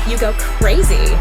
you go crazy.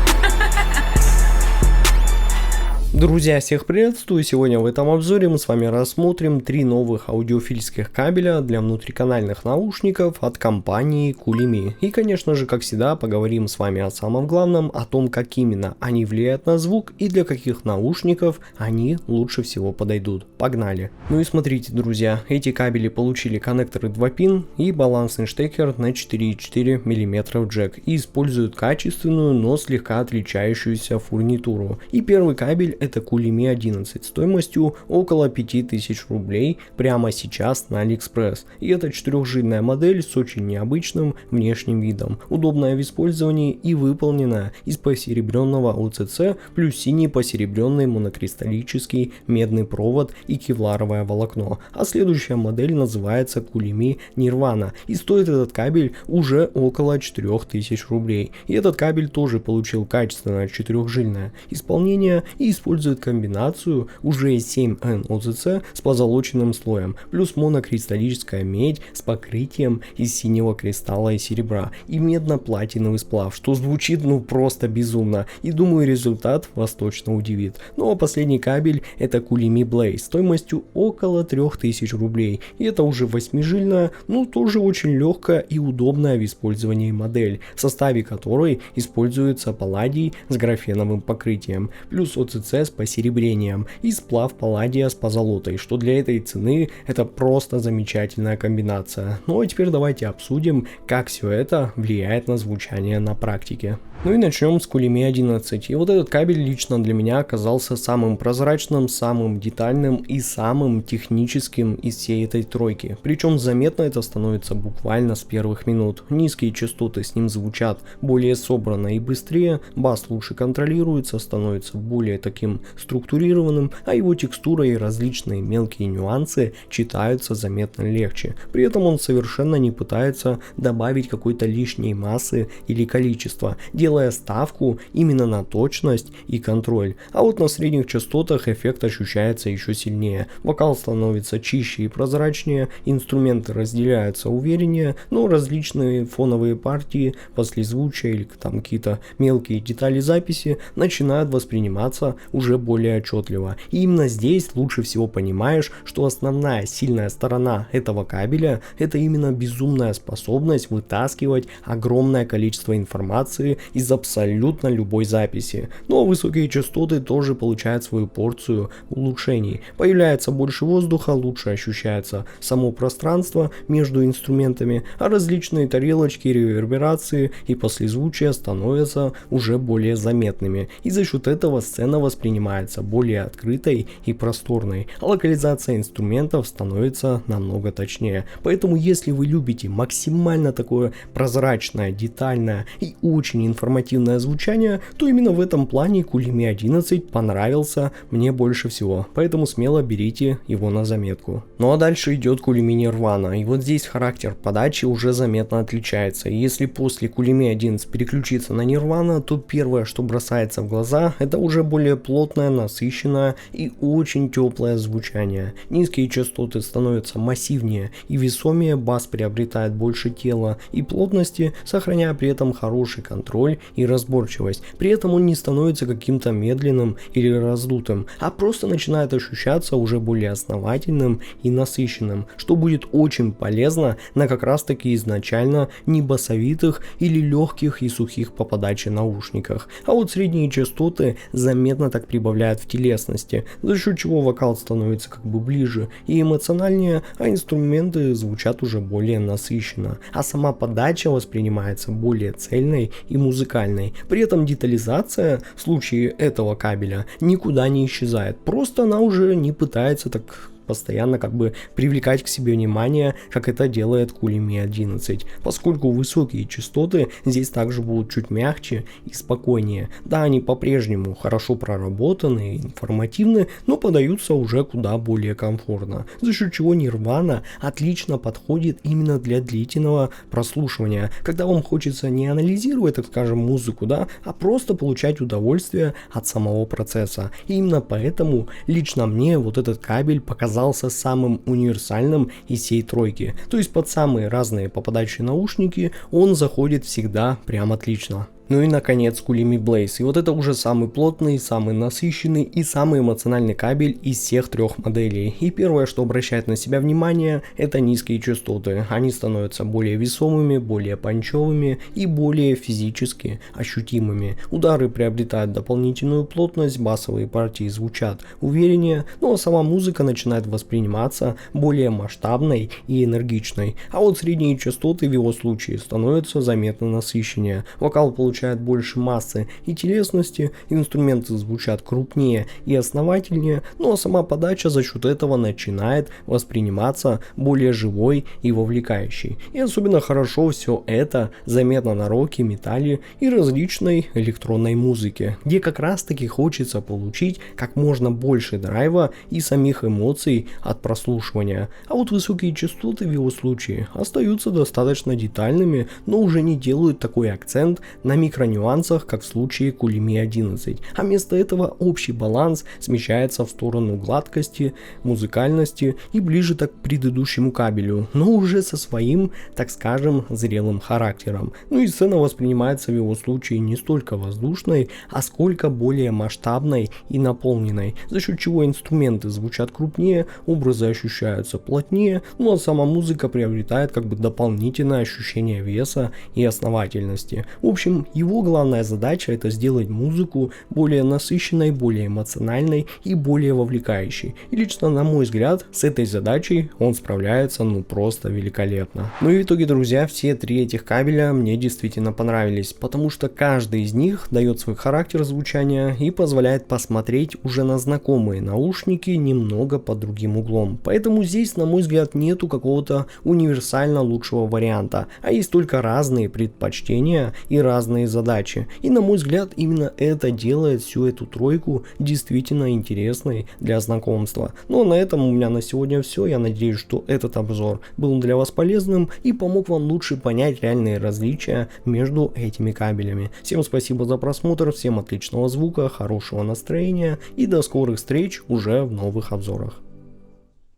Друзья, всех приветствую! Сегодня в этом обзоре мы с вами рассмотрим 3 новых аудиофильских кабеля для внутриканальных наушников от компании Kulimi. И, конечно же, как всегда, поговорим с вами о самом главном, о том, как именно они влияют на звук и для каких наушников они лучше всего подойдут. Погнали! Ну и смотрите, друзья, эти кабели получили коннекторы 2 пин и балансный штекер на 4,4 мм джек и используют качественную, но слегка отличающуюся фурнитуру. И первый кабель это Kulimi 11 стоимостью около 5000 рублей прямо сейчас на AliExpress. И это 4-жильная модель с очень необычным внешним видом, удобная в использовании и выполнена из посеребренного ОЦЦ плюс синий посеребренный монокристаллический медный провод и кевларовое волокно. А следующая модель называется Kulimi Nirvana и стоит этот кабель уже около 4000 рублей. И этот кабель тоже получил качественное 4-жильное исполнение и использует комбинацию уже 7N ОЦЦ с позолоченным слоем, плюс монокристаллическая медь с покрытием из синего кристалла и серебра и медно-платиновый сплав, что звучит просто безумно, и думаю результат вас точно удивит. Ну а последний кабель это Kulimi Blaze стоимостью около 3000 рублей, и это уже 8-жильная, тоже очень легкая и удобная в использовании модель, в составе которой используется палладий с графеновым покрытием, плюс ОЦЦ с посеребрением и сплав палладия с позолотой, что для этой цены это просто замечательная комбинация. Ну а теперь давайте обсудим, как все это влияет на звучание на практике. Ну и начнем с Kulimi 11. И вот этот кабель лично для меня оказался самым прозрачным, самым детальным и самым техническим из всей этой тройки. Причем заметно это становится буквально с первых минут. Низкие частоты с ним звучат более собранно и быстрее, бас лучше контролируется, становится более таким структурированным, а его текстура и различные мелкие нюансы читаются заметно легче. При этом он совершенно не пытается добавить какой-то лишней массы или количества, делая ставку именно на точность и контроль. А вот на средних частотах эффект ощущается еще сильнее. Вокал становится чище и прозрачнее, инструменты разделяются увереннее, но различные фоновые партии, послезвучия или там какие-то мелкие детали записи начинают восприниматься уже более отчетливо. И именно здесь лучше всего понимаешь, что основная сильная сторона этого кабеля это именно безумная способность вытаскивать огромное количество информации из абсолютно любой записи. Но высокие частоты тоже получают свою порцию улучшений. Появляется больше воздуха, лучше ощущается само пространство между инструментами, а различные тарелочки, реверберации и послезвучия становятся уже более заметными. И за счет этого сцена воспринимается более открытой и просторной, а локализация инструментов становится намного точнее. Поэтому если вы любите максимально такое прозрачное, детальное и очень информативное звучание, то именно в этом плане Kulimi 11 понравился мне больше всего, поэтому смело берите его на заметку. Ну а дальше идет Kulimi Nirvana, и вот здесь характер подачи уже заметно отличается. И если после Kulimi 11 переключиться на Nirvana, то первое, что бросается в глаза, это уже более плотное, насыщенное и очень теплое звучание. Низкие частоты становятся массивнее и весомее, бас приобретает больше тела и плотности, сохраняя при этом хороший контроль и разборчивость. При этом он не становится каким-то медленным или раздутым, а просто начинает ощущаться уже более основательным и насыщенным, что будет очень полезно на как раз таки изначально не басовитых или легких и сухих по подаче наушниках. А вот средние частоты заметно так прибавляют в телесности, за счет чего вокал становится как бы ближе и эмоциональнее, а инструменты звучат уже более насыщенно, а сама подача воспринимается более цельной и музыкальной. При этом детализация в случае этого кабеля никуда не исчезает, просто она уже не пытается так постоянно как бы привлекать к себе внимание, как это делает Kulimi 11, поскольку высокие частоты здесь также будут чуть мягче и спокойнее. Да, они по-прежнему хорошо проработаны и информативны, но подаются уже куда более комфортно, за счет чего Nirvana отлично подходит именно для длительного прослушивания, когда вам хочется не анализировать, так скажем, музыку, да, а просто получать удовольствие от самого процесса. И именно поэтому лично мне вот этот кабель показался самым универсальным из всей тройки. То есть под самые разные попадающие наушники он заходит всегда прям отлично. Ну и наконец Kulimi Blaze. И вот это уже самый плотный, самый насыщенный и самый эмоциональный кабель из всех трех моделей. И первое, что обращает на себя внимание, это низкие частоты. Они становятся более весомыми, более панчевыми и более физически ощутимыми. Удары приобретают дополнительную плотность, басовые партии звучат увереннее, но сама музыка начинает восприниматься более масштабной и энергичной. А вот средние частоты в его случае становятся заметно насыщеннее. Вокал получает больше массы и телесности, инструменты звучат крупнее и основательнее, но сама подача за счет этого начинает восприниматься более живой и вовлекающей. И особенно хорошо все это заметно на роке, металле и различной электронной музыке, где как раз таки хочется получить как можно больше драйва и самих эмоций от прослушивания. А вот высокие частоты в его случае остаются достаточно детальными, но уже не делают такой акцент на микронюансах, как в случае Kulimi 11, а вместо этого общий баланс смещается в сторону гладкости, музыкальности и ближе так к предыдущему кабелю, но уже со своим, так скажем, зрелым характером. Ну и сцена воспринимается в его случае не столько воздушной, а сколько более масштабной и наполненной, за счет чего инструменты звучат крупнее, образы ощущаются плотнее, ну а сама музыка приобретает как бы дополнительное ощущение веса и основательности. В общем, его главная задача — это сделать музыку более насыщенной, более эмоциональной и более вовлекающей. И лично на мой взгляд, с этой задачей он справляется ну просто великолепно. Ну и в итоге, друзья, все три этих кабеля мне действительно понравились, потому что каждый из них дает свой характер звучания и позволяет посмотреть уже на знакомые наушники немного под другим углом. Поэтому здесь, на мой взгляд, нету какого-то универсально лучшего варианта, а есть только разные предпочтения и разные задачи. И на мой взгляд, именно это делает всю эту тройку действительно интересной для знакомства. Ну а на этом у меня на сегодня все. Я надеюсь, что этот обзор был для вас полезным и помог вам лучше понять реальные различия между этими кабелями. Всем спасибо за просмотр, всем отличного звука, хорошего настроения и до скорых встреч уже в новых обзорах.